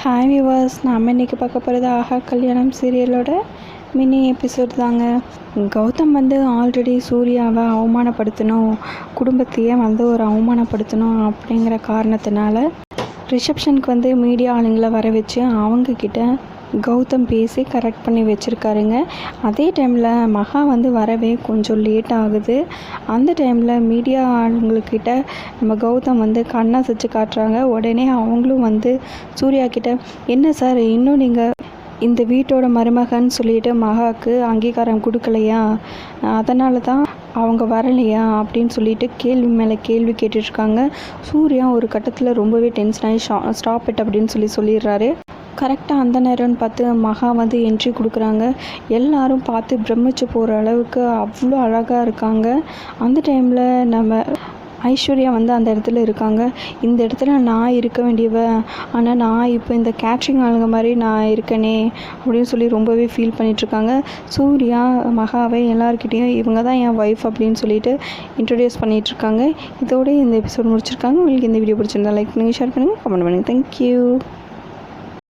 Hi viewers, நாம் இன்றைக்கி பார்க்க போகிறது ஆஹா கல்யாணம் சீரியலோட மினி எபிசோட் தாங்க. கௌதம் ஆல்ரெடி சூர்யாவை அவமானப்படுத்தணும், குடும்பத்தையே ஒரு அவமானப்படுத்தணும் அப்படிங்கிற காரணத்தினால ரிசப்ஷனுக்கு மீடியா ஆளுங்களை வர வச்சு அவங்கக்கிட்ட கௌதம் பேசி கரெக்ட் பண்ணி வச்சுருக்காருங்க. அதே டைமில் மகா வரவே கொஞ்சம் லேட் ஆகுது. அந்த டைமில் மீடியா ஆளுங்கக்கிட்ட நம்ம கௌதம் கண்ணை வச்சு காட்டுறாங்க. உடனே அவங்களும் சூர்யா கிட்ட, என்ன சார் இன்னும் நீங்கள் இந்த வீட்டோட மருமகன்னு சொல்லிட்டு மகாவுக்கு அங்கீகாரம் கொடுக்கலையா, அதனால தான் அவங்க வரலையா அப்படின்னு சொல்லிட்டு கேள்வி மேலே கேள்வி கேட்டுட்ருக்காங்க. சூர்யா ஒரு கட்டத்தில் ரொம்பவே டென்ஷன் ஆகி ஸ்டாப் இட் அப்படின்னு சொல்லிடுறாரு. கரெக்டாக அந்த நேரம்னு பார்த்து மகா என்ட்ரி கொடுக்குறாங்க. எல்லாரும் பார்த்து பிரமிச்சு போகிற அளவுக்கு அவ்வளோ அழகாக இருக்காங்க. அந்த டைமில் நம்ம ஐஸ்வர்யா அந்த இடத்துல இருக்காங்க. இந்த இடத்துல நான் இருக்க வேண்டியவ, ஆனால் நான் இப்போ இந்த கேட்ரிங் ஆளுங்க மாதிரி நான் இருக்கனே அப்படின்னு சொல்லி ரொம்பவே ஃபீல் பண்ணிகிட்ருக்காங்க. சூர்யா மகாவை எல்லாருக்கிட்டேயும் இவங்க தான் என் ஒய்ஃப் அப்படின்னு சொல்லிட்டு இன்ட்ரடியூஸ் பண்ணிகிட்ருக்காங்க. இதோட இந்த எபிசோட் முடிச்சிருக்காங்க. உங்களுக்கு இந்த வீடியோ பிடிச்சிருந்தா லைக் பண்ணுங்கள், ஷேர் பண்ணுங்கள், கமெண்ட் பண்ணுங்கள். தேங்க்யூ.